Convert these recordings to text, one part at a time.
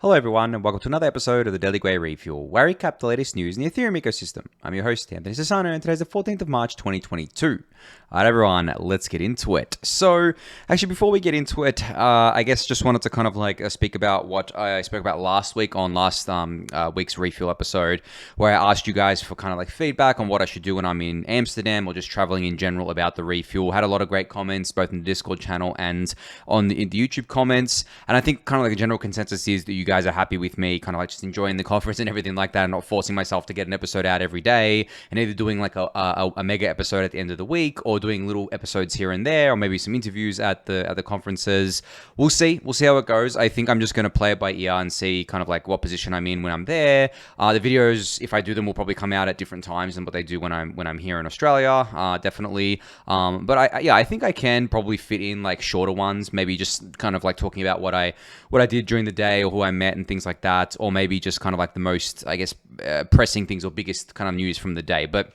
Hello everyone, and welcome to another episode of the Daily Gwei Refuel, where we recap the latest news in the Ethereum ecosystem. I'm your host, Anthony Sassano, and today's the 14th of March, 2022. Alright everyone, let's get into it. So, actually before we get into it, I guess just wanted to kind of like speak about what I spoke about last week on last week's Refuel episode, where I asked you guys for kind of like feedback on what I should do when I'm in Amsterdam or just traveling in general about the Refuel. Had a lot of great comments, both in the Discord channel and in the YouTube comments, and I think kind of like a general consensus is that you guys are happy with me kind of like just enjoying the conference and everything like that, and not forcing myself to get an episode out every day, and either doing like a mega episode at the end of the week or doing little episodes here and there, or maybe some interviews at the conferences. We'll see how it goes. I think I'm just going to play it by ear and see kind of like what position I'm in when I'm there. The videos, if I do them, will probably come out at different times than what they do when I'm here in Australia, definitely. But I think I can probably fit in like shorter ones, maybe just kind of like talking about what I did during the day or who I met and things like that, or maybe just kind of like the most, I guess, pressing things or biggest kind of news from the day. But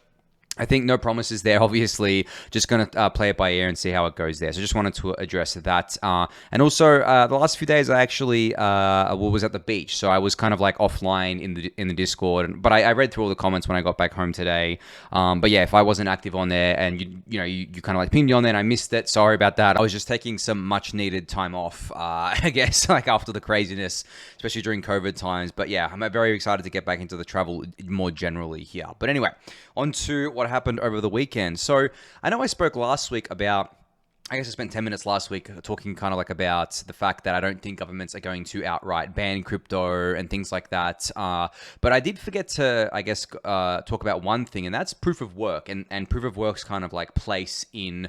I think no promises there, obviously. Just going to play it by ear and see how it goes there. So just wanted to address that. And also, the last few days I actually was at the beach. So I was kind of like offline in the Discord. But I read through all the comments when I got back home today. But yeah, if I wasn't active on there and you kind of like pinged me on there and I missed it, sorry about that. I was just taking some much needed time off, I guess, like after the craziness, especially during COVID times. But yeah, I'm very excited to get back into the travel more generally here. But anyway, on to what happened over the weekend. So I know I spoke last week about, I guess I spent 10 minutes last week talking kind of like about the fact that I don't think governments are going to outright ban crypto and things like that. But I did forget to, I guess, talk about one thing, and that's proof of work and proof of work's kind of like place in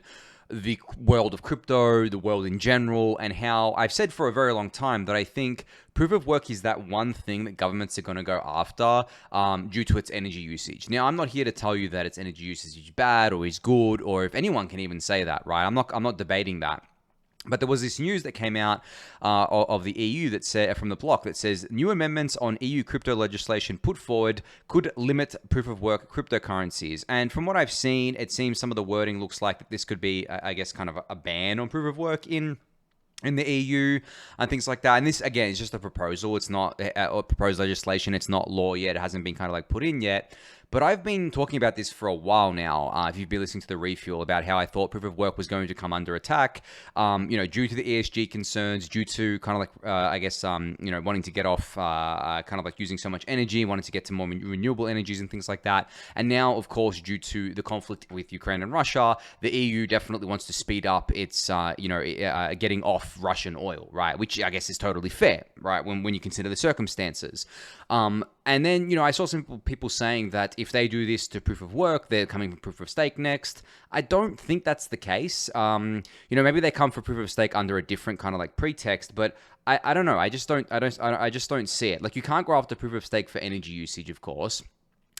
the world of crypto, the world in general, and how I've said for a very long time that I think proof of work is that one thing that governments are going to go after due to its energy usage. Now, I'm not here to tell you that its energy usage is bad or is good, or if anyone can even say that, right? I'm not debating that. But there was this news that came out of the EU that said, from the block, that says new amendments on EU crypto legislation put forward could limit proof of work cryptocurrencies. And from what I've seen, it seems some of the wording looks like that this could be, I guess, kind of a ban on proof of work in the EU and things like that. And this, again, is just a proposal. It's not a proposed legislation. It's not law yet. It hasn't been kind of like put in yet. But I've been talking about this for a while now, if you've been listening to the Refuel, about how I thought proof of work was going to come under attack, due to the ESG concerns, due to kind of like, wanting to get off kind of like using so much energy, wanting to get to more renewable energies and things like that. And now, of course, due to the conflict with Ukraine and Russia, the EU definitely wants to speed up its, getting off Russian oil, right? Which I guess is totally fair, right? When you consider the circumstances. And then, I saw some people saying that if they do this to proof of work, they're coming for proof of stake next. I don't think that's the case. Maybe they come for proof of stake under a different kind of like pretext, but I don't know. I just don't see it. Like, you can't go after proof of stake for energy usage, of course.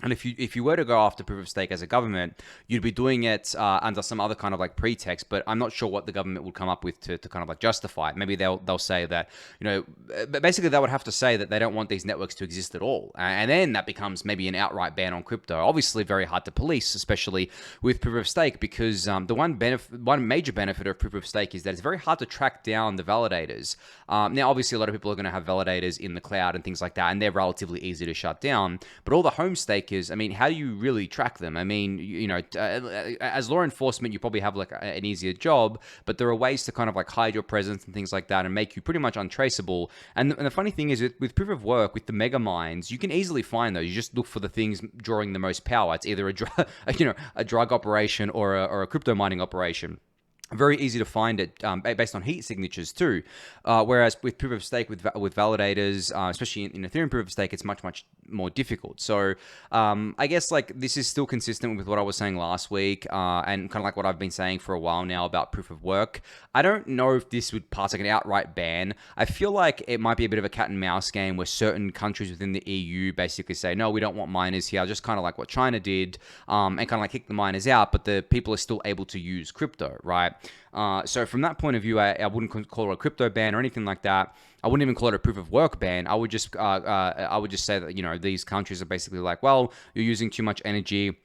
And if you were to go after proof of stake as a government, you'd be doing it under some other kind of like pretext. But I'm not sure what the government would come up with to kind of like justify it. Maybe they'll say that, but basically they would have to say that they don't want these networks to exist at all. And then that becomes maybe an outright ban on crypto. Obviously very hard to police, especially with proof of stake, because the one major benefit of proof of stake is that it's very hard to track down the validators. Now, obviously a lot of people are going to have validators in the cloud and things like that, and they're relatively easy to shut down. But all the home stakers, I mean, how do you really track them? I mean, as law enforcement, you probably have like an easier job, but there are ways to kind of like hide your presence and things like that and make you pretty much untraceable. And the funny thing is, with proof of work, with the mega mines, you can easily find those. You just look for the things drawing the most power. It's either a drug operation or a crypto mining operation. Very easy to find it based on heat signatures too. Whereas with proof of stake, with validators, especially in Ethereum proof of stake, it's much more difficult. So I guess like this is still consistent with what I was saying last week, and kind of like what I've been saying for a while now about proof of work. I don't know if this would pass like an outright ban. I feel like it might be a bit of a cat and mouse game where certain countries within the EU basically say, no, we don't want miners here, just kind of like what China did, and kind of like kick the miners out, but the people are still able to use crypto, right? So from that point of view, I wouldn't call it a crypto ban or anything like that. I wouldn't even call it a proof of work ban. I would just say that, these countries are basically like, well, you're using too much energy.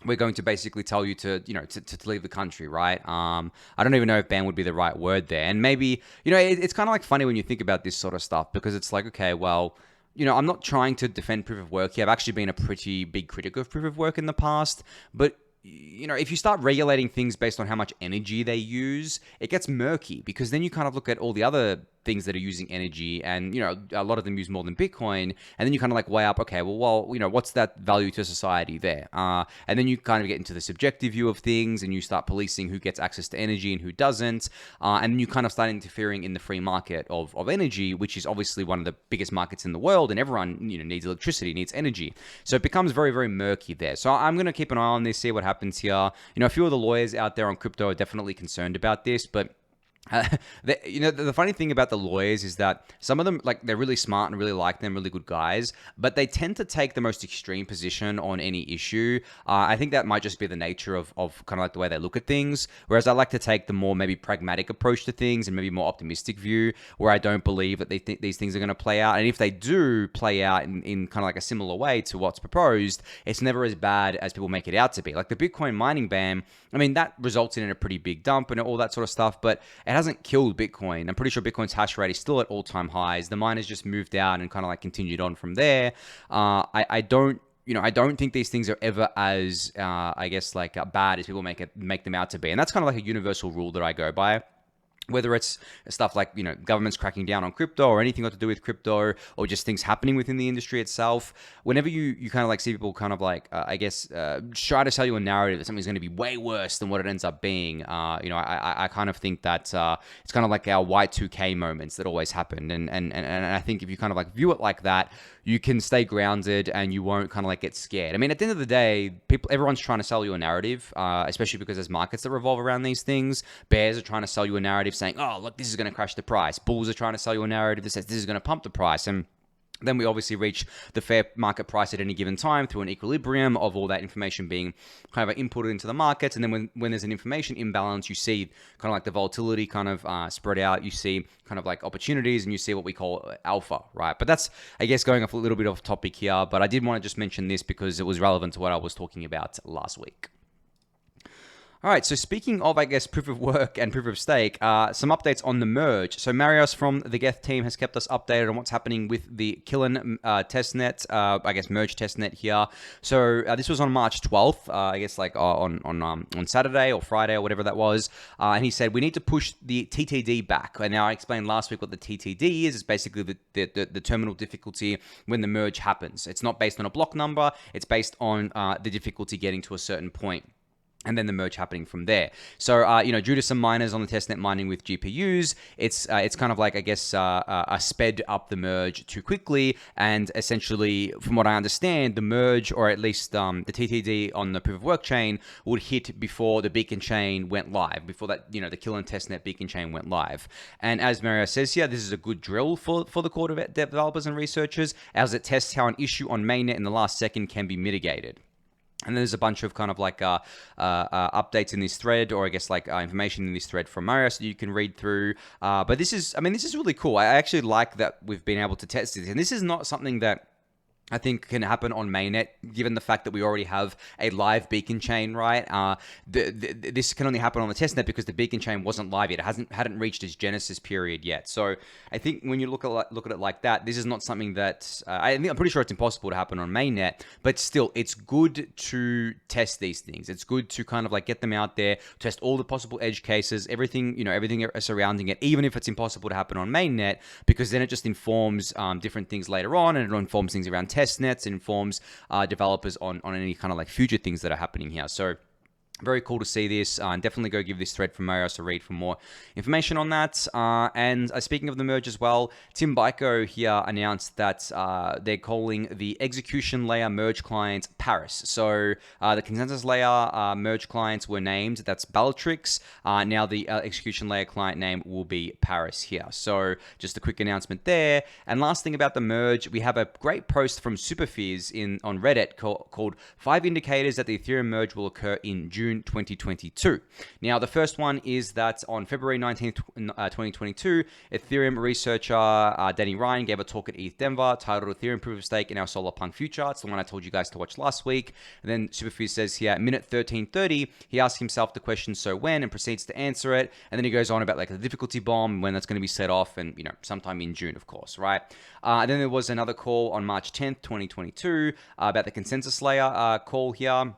we're going to basically tell you to, to leave the country, right? I don't even know if ban would be the right word there. And maybe, it's kind of like funny when you think about this sort of stuff, because it's like, okay, well, I'm not trying to defend proof of work here. I've actually been a pretty big critic of proof of work in the past, but if you start regulating things based on how much energy they use, it gets murky, because then you kind of look at all the other things that are using energy, and a lot of them use more than Bitcoin, and then you kind of like weigh up, okay, well, what's that value to society there? And then you kind of get into the subjective view of things, and you start policing who gets access to energy and who doesn't, and then you kind of start interfering in the free market of energy, which is obviously one of the biggest markets in the world, and everyone needs electricity, needs energy, so it becomes very, very murky there. So I'm going to keep an eye on this, see what happens here. A few of the lawyers out there on crypto are definitely concerned about this, but the funny thing about the lawyers is that some of them, like, they're really smart and really like them, really good guys, but they tend to take the most extreme position on any issue. I think that might just be the nature of kind of like the way they look at things, whereas I like to take the more maybe pragmatic approach to things and maybe more optimistic view, where I don't believe that they think these things are going to play out. And if they do play out in kind of like a similar way to what's proposed, it's never as bad as people make it out to be. Like the Bitcoin mining ban, I mean, that resulted in a pretty big dump and all that sort of stuff, but it hasn't killed Bitcoin. I'm pretty sure Bitcoin's hash rate is still at all-time highs. The miners just moved out and kind of like continued on from there. I don't think these things are ever as, I guess, like bad as people make them out to be. And that's kind of like a universal rule that I go by. Whether it's stuff like, governments cracking down on crypto, or anything got to do with crypto, or just things happening within the industry itself, whenever you kind of like see people kind of like, I guess, try to sell you a narrative that something's going to be way worse than what it ends up being, I kind of think that it's kind of like our Y2K moments that always happened. And I think if you kind of like view it like that, you can stay grounded and you won't kind of like get scared. I mean, at the end of the day, everyone's trying to sell you a narrative, especially because there's markets that revolve around these things. Bears are trying to sell you a narrative saying, oh, look, this is going to crash the price. Bulls are trying to sell you a narrative that says this is going to pump the price. And then we obviously reach the fair market price at any given time through an equilibrium of all that information being kind of inputted into the markets. And then when there's an information imbalance, you see kind of like the volatility kind of spread out. You see kind of like opportunities, and you see what we call alpha, right? But that's, I guess, going off a little bit off topic here. But I did want to just mention this because it was relevant to what I was talking about last week. All right, so speaking of, I guess, proof of work and proof of stake, some updates on the merge. So Marius from the Geth team has kept us updated on what's happening with the Kiln testnet, I guess, merge testnet here. So this was on March 12th, I guess, like on Saturday or Friday or whatever that was. And he said, we need to push the TTD back. And now I explained last week what the TTD is. It's basically the terminal difficulty when the merge happens. It's not based on a block number. It's based on the difficulty getting to a certain point, and then the merge happening from there. So, due to some miners on the testnet mining with GPUs, it's kind of like, I guess, sped up the merge too quickly. And essentially, from what I understand, the merge, or at least the TTD on the proof of work chain, would hit before the beacon chain went live, before that, the Kiln testnet beacon chain went live. And as Mario says here, this is a good drill for the core developers and researchers, as it tests how an issue on mainnet in the last second can be mitigated. And there's a bunch of kind of like updates in this thread, or I guess like information in this thread from Mario, so you can read through. But this is really cool. I actually like that we've been able to test this. And this is not something that I think can happen on mainnet, given the fact that we already have a live beacon chain, right? This can only happen on the testnet because the beacon chain wasn't live yet. It hadn't reached its genesis period yet. So I think when you look at it like that, this is not something that I'm pretty sure it's impossible to happen on mainnet. But still, it's good to test these things. It's good to kind of like get them out there, test all the possible edge cases, everything surrounding it, even if it's impossible to happen on mainnet, because then it just informs different things later on, and it informs things around testnets, informs developers on any kind of like future things that are happening here. So very cool to see this. Definitely go give this thread from Marius a read for more information on that. And speaking of the merge as well, Tim Byko here announced that they're calling the execution layer merge client Paris. So the consensus layer merge clients were named. That's Bellatrix. Now the execution layer client name will be Paris here. So just a quick announcement there. And last thing about the merge, we have a great post from Superphiz on Reddit called 5 Indicators that the Ethereum merge will occur in June June 2022. Now, the first one is that on February 19th, 2022, Ethereum researcher Danny Ryan gave a talk at ETH Denver titled Ethereum Proof of Stake in Our Solarpunk Future. It's the one I told you guys to watch last week. And then Superphiz says here, at minute 13:30, he asks himself the question, so when, and proceeds to answer it. And then he goes on about like the difficulty bomb, when that's going to be set off, and sometime in June, of course, right? And then there was another call on March 10th, 2022, about the consensus layer call here.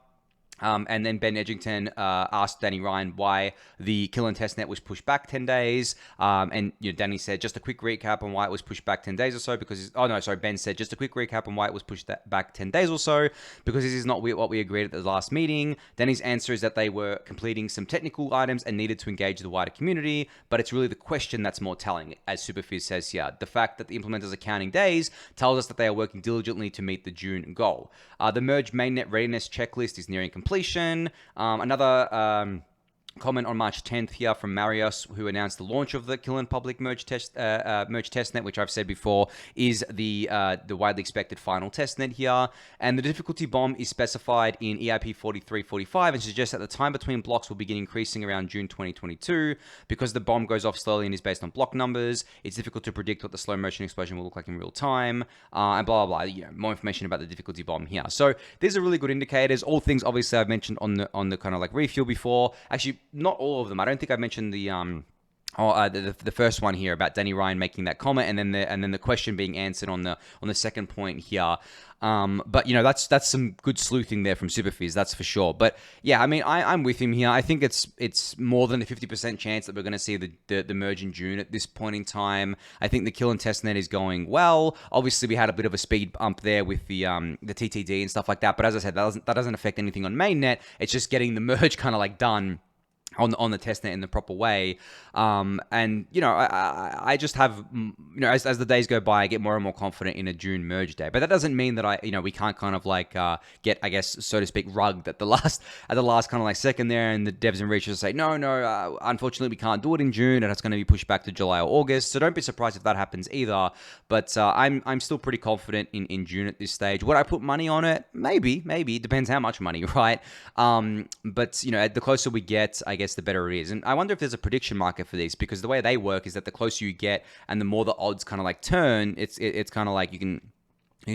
And then Ben Edgington asked Danny Ryan why the Kiln testnet was pushed back 10 days. And Danny said, just a quick recap on why it was pushed back 10 days or so, because... Ben said, just a quick recap on why it was pushed back 10 days or so, because this is not what we agreed at the last meeting. Danny's answer is that they were completing some technical items and needed to engage the wider community, but it's really the question that's more telling, as Superphiz says here. The fact that the implementers are counting days tells us that they are working diligently to meet the June goal. The Merge mainnet readiness checklist is nearing completion. Another comment on March 10th here from Marius, who announced the launch of the Kiln public merge testnet, which I've said before is the widely expected final testnet here. And the difficulty bomb is specified in EIP 4345 and suggests that the time between blocks will begin increasing around June 2022. Because the bomb goes off slowly and is based on block numbers, it's difficult to predict what the slow motion explosion will look like in real time, and blah, blah, blah. More information about the difficulty bomb here. So these are really good indicators. All things obviously I've mentioned on the kind of like refuel before. Actually, not all of them. I don't think I mentioned the first one here about Danny Ryan making that comment, and then the question being answered on the second point here. But that's some good sleuthing there from Superphiz, that's for sure. But yeah, I mean, I'm with him here. I think it's more than a 50% chance that we're going to see the merge in June at this point in time. I think the Kiln testnet is going well. Obviously, we had a bit of a speed bump there with the TTD and stuff like that. But as I said, that doesn't affect anything on mainnet. It's just getting the merge kind of like done on the testnet in the proper way. I just have, as the days go by, I get more and more confident in a June merge day. But that doesn't mean that we can't kind of like get, I guess, so to speak, rugged at the last kind of like second there, and the devs and researchers say, no, unfortunately we can't do it in June, and it's going to be pushed back to July or August. So don't be surprised if that happens either. But I'm still pretty confident in June at this stage. Would I put money on it? Maybe. It depends how much money, right? But the closer we get, I guess, the better it is. And I wonder if there's a prediction market for these, because the way they work is that the closer you get and the more the odds kind of like turn, it's kind of like you can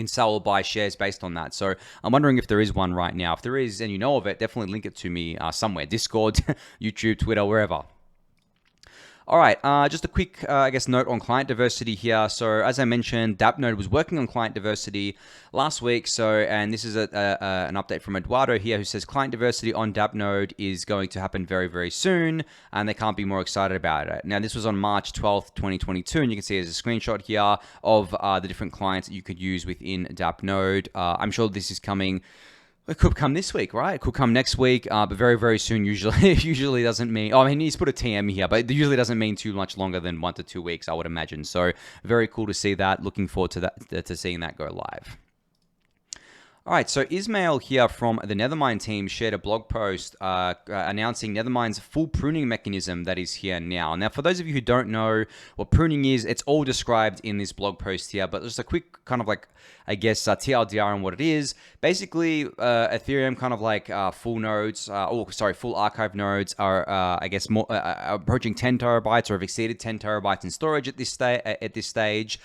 sell or buy shares based on that. So I'm wondering if there is one right now. If there is, and you know of it, definitely link it to me somewhere. Discord, YouTube, Twitter, wherever. All right, just a quick, note on client diversity here. So as I mentioned, DAppNode was working on client diversity last week. And this is an update from Eduardo here, who says client diversity on DAppNode is going to happen very, very soon, and they can't be more excited about it. Now, this was on March 12th, 2022, and you can see there's a screenshot here of the different clients that you could use within DAppNode. I'm sure this is coming. It could come this week, right? It could come next week, but very, very soon usually. It usually doesn't mean... Oh, I mean, he's put a TM here, but it usually doesn't mean too much longer than 1 to 2 weeks, I would imagine. So very cool to see that. Looking forward to that, to seeing that go live. All right, so Ismail here from the Nethermind team shared a blog post announcing Nethermind's full pruning mechanism that is here now. Now, for those of you who don't know what pruning is, it's all described in this blog post here, but just a quick kind of like, TLDR on what it is. Basically, Ethereum kind of like full archive nodes are, approaching 10 terabytes or have exceeded 10 terabytes in storage at this stage.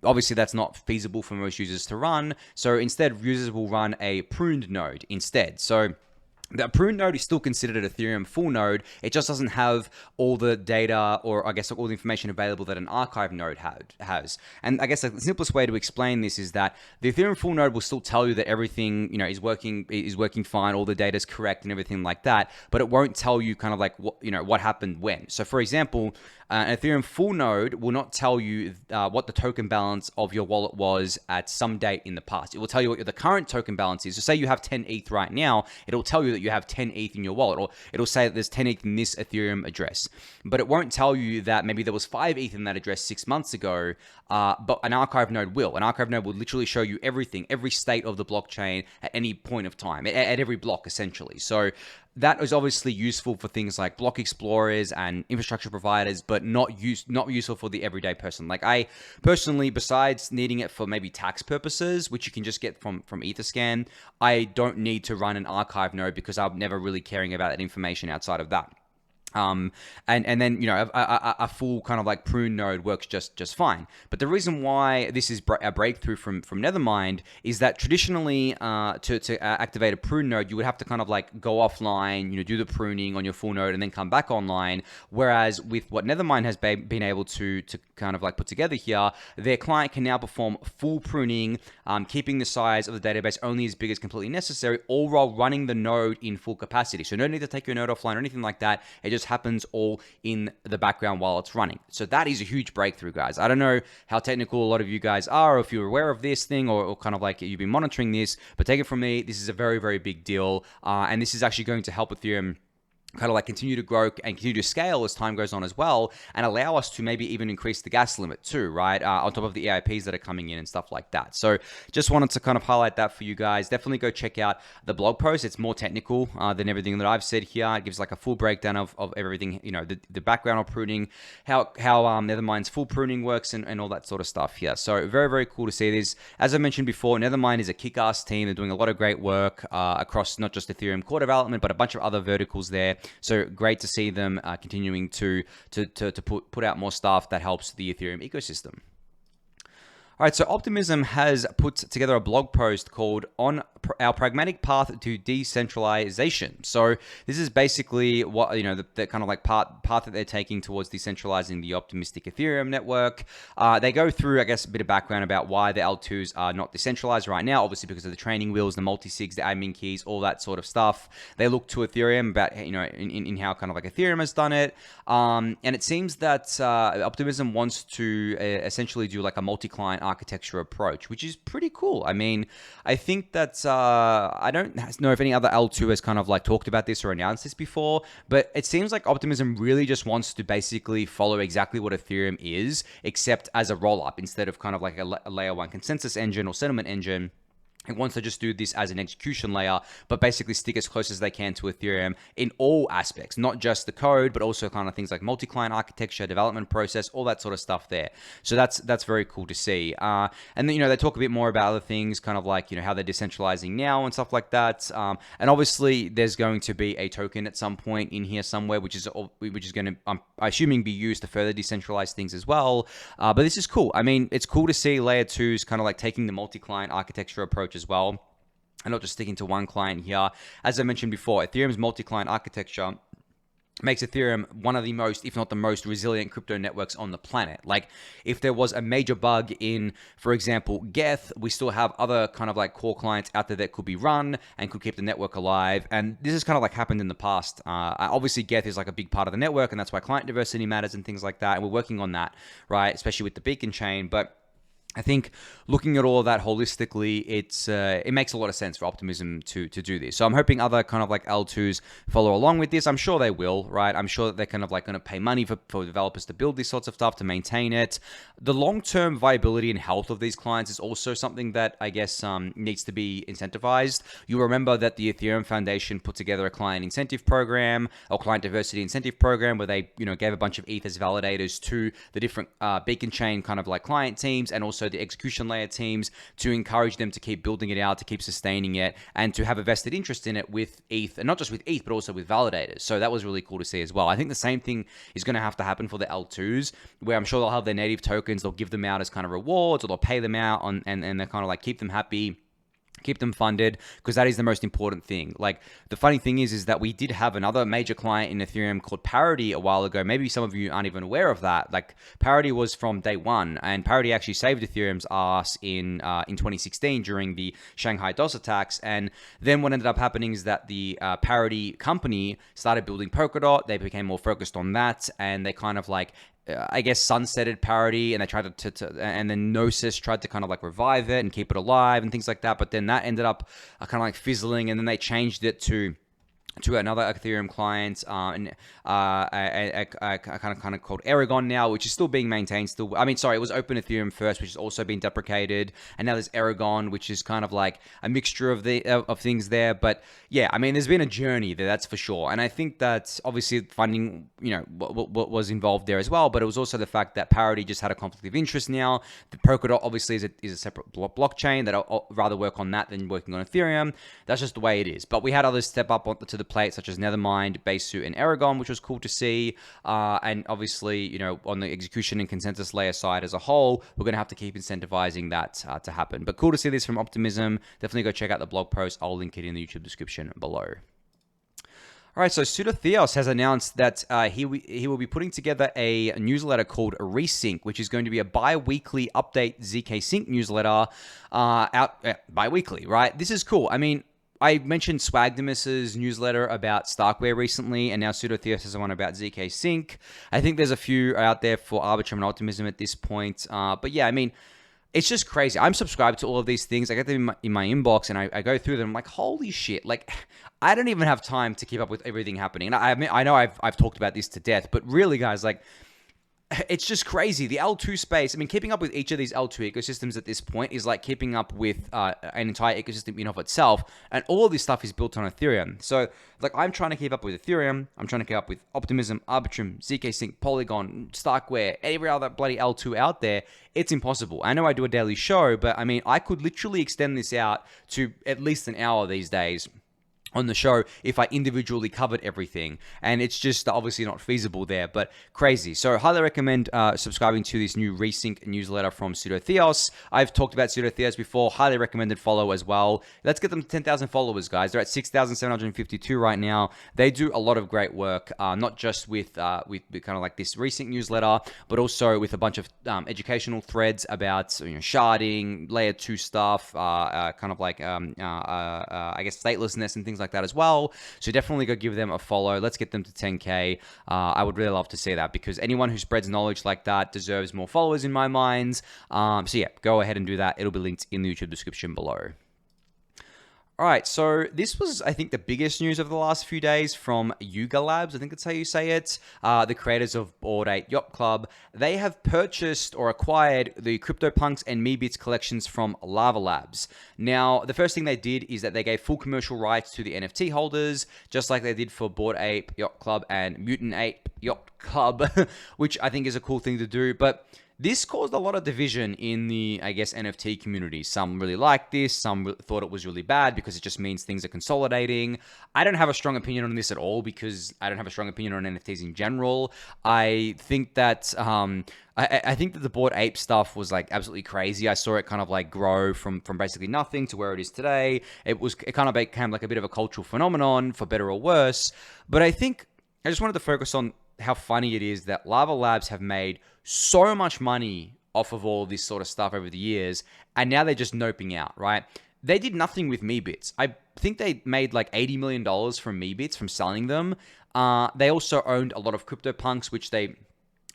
Obviously, that's not feasible for most users to run. So instead, users will run a pruned node instead. So the pruned node is still considered an Ethereum full node. It just doesn't have all the data or all the information available that an archive node has. And I guess the simplest way to explain this is that the Ethereum full node will still tell you that everything is working fine, all the data is correct and everything like that, but it won't tell you kind of like what happened when. So for example, an Ethereum full node will not tell you what the token balance of your wallet was at some date in the past. It will tell you what the current token balance is. So say you have 10 ETH right now, it'll tell you that you have 10 ETH in your wallet, or it'll say that there's 10 ETH in this Ethereum address. But it won't tell you that maybe there was 5 ETH in that address 6 months ago, but an archive node will. An archive node will literally show you everything, every state of the blockchain at any point of time, at every block essentially. So that is obviously useful for things like block explorers and infrastructure providers, but not useful for the everyday person. Like I personally, besides needing it for maybe tax purposes, which you can just get from Etherscan, I don't need to run an archive node because I'm never really caring about that information outside of that. And then, you know, a full kind of like prune node works just fine. But the reason why this is a breakthrough from Nethermind is that traditionally, to activate a prune node, you would have to kind of like go offline, you know, do the pruning on your full node and then come back online. Whereas with what Nethermind has been able to kind of like put together here, their client can now perform full pruning, keeping the size of the database only as big as completely necessary, all while running the node in full capacity. So no need to take your node offline or anything like that. It just happens all in the background while it's running. So that is a huge breakthrough, guys. I don't know how technical a lot of you guys are, or if you're aware of this thing, or kind of like you've been monitoring this, but take it from me, this is a very, very big deal. And this is actually going to help Ethereum kind of like continue to grow and continue to scale as time goes on as well, and allow us to maybe even increase the gas limit too, right? On top of the EIPs that are coming in and stuff like that. So just wanted to kind of highlight that for you guys. Definitely go check out the blog post. It's more technical than everything that I've said here. It gives like a full breakdown of everything, you know, the background of pruning, how Nethermind's full pruning works and all that sort of stuff here. So very, very cool to see this. As I mentioned before, Nethermind is a kick-ass team. They're doing a lot of great work across not just Ethereum core development, but a bunch of other verticals there. So great to see them continuing to put out more stuff that helps the Ethereum ecosystem. All right, so Optimism has put together a blog post called "On Our Pragmatic Path to Decentralization." So this is basically what, you know, the kind of like path that they're taking towards decentralizing the optimistic Ethereum network. They go through, I guess, a bit of background about why the L2s are not decentralized right now, obviously because of the training wheels, the multi-sigs, the admin keys, all that sort of stuff. They look to Ethereum about, you know, in how kind of like Ethereum has done it. And it seems that Optimism wants to essentially do like a multi-client architecture approach, which is pretty cool. I mean, I think that I don't know if any other L2 has kind of like talked about this or announced this before, but it seems like Optimism really just wants to basically follow exactly what Ethereum is, except as a roll-up instead of kind of like a layer one consensus engine or settlement engine. It wants to just do this as an execution layer, but basically stick as close as they can to Ethereum in all aspects, not just the code, but also kind of things like multi-client architecture, development process, all that sort of stuff there. So that's very cool to see. And then, you know, they talk a bit more about other things, kind of like, you know, how they're decentralizing now and stuff like that. And obviously, there's going to be a token at some point in here somewhere, which is going to, I'm assuming, be used to further decentralize things as well. But this is cool. I mean, it's cool to see layer 2s kind of like taking the multi-client architecture approach as well, and not just sticking to one client here. As I mentioned before, Ethereum's multi-client architecture makes Ethereum one of the most, if not the most, resilient crypto networks on the planet. Like, if there was a major bug in, for example, Geth, we still have other kind of like core clients out there that could be run and could keep the network alive. And this has kind of like happened in the past. Obviously, Geth is like a big part of the network, and that's why client diversity matters and things like that. And we're working on that, right? Especially with the beacon chain. But I think looking at all of that holistically, it makes a lot of sense for Optimism to do this. So I'm hoping other kind of like L2s follow along with this. I'm sure they will, right? I'm sure that they're kind of like going to pay money for developers to build these sorts of stuff, to maintain it. The long-term viability and health of these clients is also something that I guess needs to be incentivized. You remember that the Ethereum Foundation put together a client incentive program, or client diversity incentive program, where they, you know, gave a bunch of ETH as validators to the different beacon chain kind of like client teams, and also the execution layer teams, to encourage them to keep building it out, to keep sustaining it, and to have a vested interest in it with ETH, and not just with ETH, but also with validators. So that was really cool to see as well. I think the same thing is going to have to happen for the L2s, where I'm sure they'll have their native tokens, they'll give them out as kind of rewards, or they'll pay them out on, and they're kind of like keep them happy, keep them funded, because that is the most important thing. Like, the funny thing is that we did have another major client in Ethereum called Parity a while ago. Maybe some of you aren't even aware of that. Like, Parity was from day one, and Parity actually saved Ethereum's ass in 2016 during the Shanghai DOS attacks. And then what ended up happening is that the Parity company started building Polkadot. They became more focused on that, and they kind of like, I guess, sunsetted Parity, and they tried to and then Gnosis tried to kind of like revive it and keep it alive and things like that. But then that ended up kind of like fizzling, and then they changed it to to another Ethereum client, kind of called Aragon now, which is still being maintained. Still, I mean, sorry, it was Open Ethereum first, which has also been deprecated, and now there's Aragon, which is kind of like a mixture of things there. But yeah, I mean, there's been a journey there, that's for sure. And I think that obviously funding, what was involved there as well, but it was also the fact that Parity just had a conflict of interest now. The Polkadot obviously is a separate blockchain that I'll rather work on that than working on Ethereum. That's just the way it is. But we had others step up to the plate, such as Nethermind, Besu, and Aragon, which was cool to see. And obviously, on the execution and consensus layer side as a whole, we're going to have to keep incentivizing that to happen. But cool to see this from Optimism. Definitely go check out the blog post. I'll link it in the YouTube description below. All right, so Superphiz has announced that he will be putting together a newsletter called reSync, which is going to be a bi-weekly update zkySync newsletter out bi-weekly, right? This is cool. I mean, I mentioned Swagdemus's newsletter about Starkware recently, and now Superphiz has one about zkySync. I think there's a few out there for Arbitrum and Optimism at this point. But yeah, I mean, it's just crazy. I'm subscribed to all of these things. I get them in my inbox, and I go through them. I'm like, holy shit! Like, I don't even have time to keep up with everything happening. And I mean, I know I've talked about this to death, but really, guys, like, it's just crazy. The L2 space, I mean, keeping up with each of these L2 ecosystems at this point is like keeping up with an entire ecosystem in and of itself. And all of this stuff is built on Ethereum. So, like, I'm trying to keep up with Ethereum. I'm trying to keep up with Optimism, Arbitrum, zkySync, Polygon, Starkware, every other bloody L2 out there. It's impossible. I know I do a daily show, but I mean, I could literally extend this out to at least an hour these days on the show if I individually covered everything, and it's just obviously not feasible there, but crazy. So highly recommend subscribing to this new reSync newsletter from Superphiz. I've talked about Superphiz before. Highly recommended follow as well. Let's get them to 10,000 followers, guys. They're at 6,752 right now. They do a lot of great work, not just with kind of like this reSync newsletter, but also with a bunch of educational threads about sharding, layer 2 stuff, kind of like I guess statelessness and things like that as well. So definitely go give them a follow. Let's get them to 10K. I would really love to see that, because anyone who spreads knowledge like that deserves more followers in my mind. So yeah, go ahead and do that. It'll be linked in the YouTube description below. All right, so this was, I think, the biggest news of the last few days from YugaLabs. I think that's how you say it. The creators of Bored Ape Yacht Club. They have purchased or acquired the CryptoPunks and Meebits collections from Lava Labs. Now, the first thing they did is that they gave full commercial rights to the NFT holders, just like they did for Bored Ape Yacht Club and Mutant Ape Yacht Club, which I think is a cool thing to do. But this caused a lot of division in the, I guess, NFT community. Some really liked this. Some thought it was really bad because it just means things are consolidating. I don't have a strong opinion on this at all, because I don't have a strong opinion on NFTs in general. I think that I think that the Bored Ape stuff was like absolutely crazy. I saw it kind of like grow from basically nothing to where it is today. It kind of became like a bit of a cultural phenomenon, for better or worse. But I think I just wanted to focus on how funny it is that Lava Labs have made so much money off of all this sort of stuff over the years, and now they're just noping out, right? They did nothing with Meebits. I think they made like $80 million from Meebits, from selling them. They also owned a lot of CryptoPunks, which they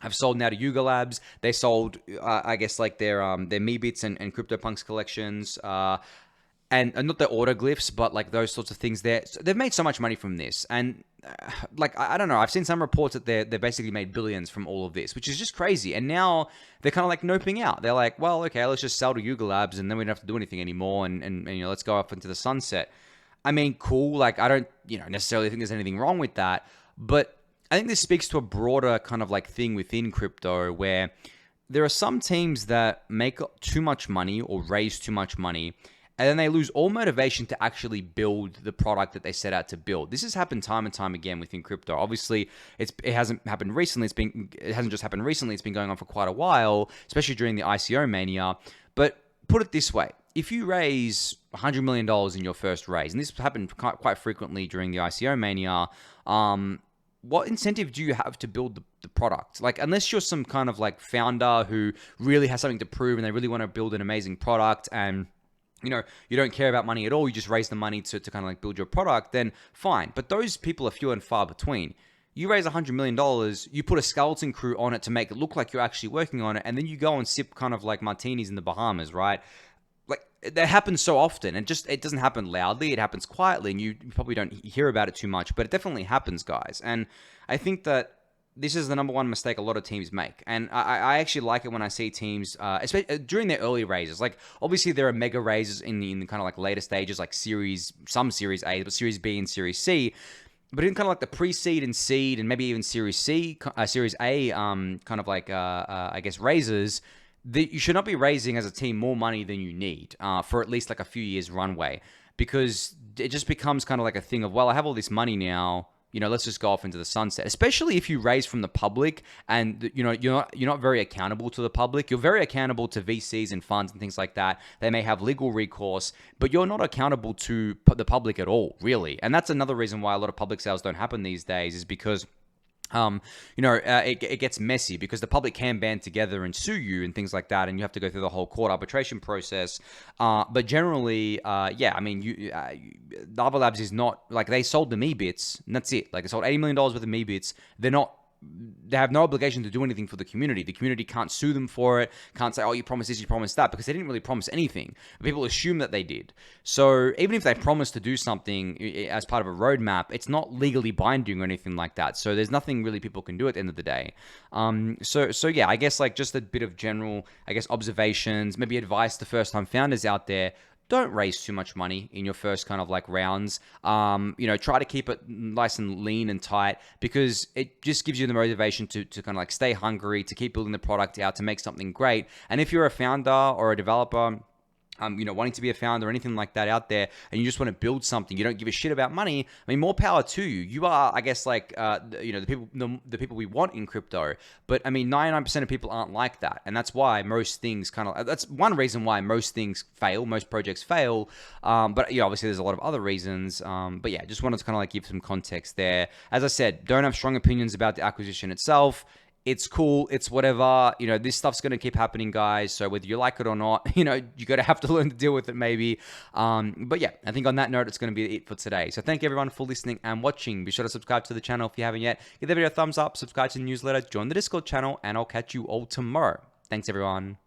have sold now to YugaLabs. They sold, I guess, like their Meebits and CryptoPunks collections, and not the autoglyphs, but like those sorts of things there. So they've made so much money from this. And like, I don't know, I've seen some reports that they basically made billions from all of this, which is just crazy. And now they're kind of like noping out. They're like, well, okay, let's just sell to YugaLabs, and then we don't have to do anything anymore. And let's go off into the sunset. I mean, cool. Like, I don't, necessarily think there's anything wrong with that. But I think this speaks to a broader kind of like thing within crypto, where there are some teams that make too much money or raise too much money, and then they lose all motivation to actually build the product that they set out to build. This has happened time and time again within crypto. Obviously, it hasn't happened recently. It hasn't just happened recently. It's been going on for quite a while, especially during the ICO mania. But put it this way: if you raise $100 million in your first raise, and this happened quite frequently during the ICO mania, what incentive do you have to build the product? Like, unless you're some kind of like founder who really has something to prove and they really want to build an amazing product, and you don't care about money at all, you just raise the money to kind of like build your product, then fine. But those people are few and far between. You raise $100 million, you put a skeleton crew on it to make it look like you're actually working on it, and then you go and sip kind of like martinis in the Bahamas, right? like that happens so often, and just it doesn't happen loudly. It happens quietly, and you probably don't hear about it too much, but it definitely happens, guys. And I think that this is the number one mistake a lot of teams make. And I actually like it when I see teams, especially during their early raises. Like, obviously, there are mega raises in the kind of like later stages, like some Series A, but Series B and Series C. But in kind of like the pre-seed and seed, and maybe even Series C, Series A, kind of like, I guess, raises, you should not be raising as a team more money than you need for at least like a few years runway, because it just becomes kind of like a thing of, well, I have all this money now, let's just go off into the sunset. Especially if you raise from the public, and you're not very accountable to the public. You're very accountable to VCs and funds and things like that. They may have legal recourse, but you're not accountable to the public at all, really. And that's another reason why a lot of public sales don't happen these days, is because it gets messy, because the public can band together and sue you and things like that, and you have to go through the whole court arbitration process. But generally, YugaLabs is not like, they sold the Meebits, and that's it. Like, they sold $80 million worth of Meebits. They have no obligation to do anything for the community. The community can't sue them for it, can't say, oh, you promised this, you promised that, because they didn't really promise anything. People assume that they did. So even if they promised to do something as part of a roadmap, it's not legally binding or anything like that. So there's nothing really people can do at the end of the day. So yeah, I guess like just a bit of general, I guess, observations, maybe advice to first-time founders out there. Don't raise too much money in your first kind of like rounds. Try to keep it nice and lean and tight, because it just gives you the motivation to kind of like stay hungry, to keep building the product out, to make something great. And if you're a founder or a developer, wanting to be a founder or anything like that out there, and you just want to build something, you don't give a shit about money, I mean, more power to you. You are, I guess, like, the people we want in crypto. But I mean, 99% of people aren't like that. And that's why most things that's one reason why most things fail, most projects fail. But obviously there's a lot of other reasons. But yeah, just wanted to kind of like give some context there. As I said, don't have strong opinions about the acquisition itself. It's cool. It's whatever. This stuff's going to keep happening, guys. So whether you like it or not, you're going to have to learn to deal with it maybe. But yeah, I think on that note, it's going to be it for today. So thank you everyone for listening and watching. Be sure to subscribe to the channel if you haven't yet. Give the video a thumbs up, subscribe to the newsletter, join the Discord channel, and I'll catch you all tomorrow. Thanks, everyone.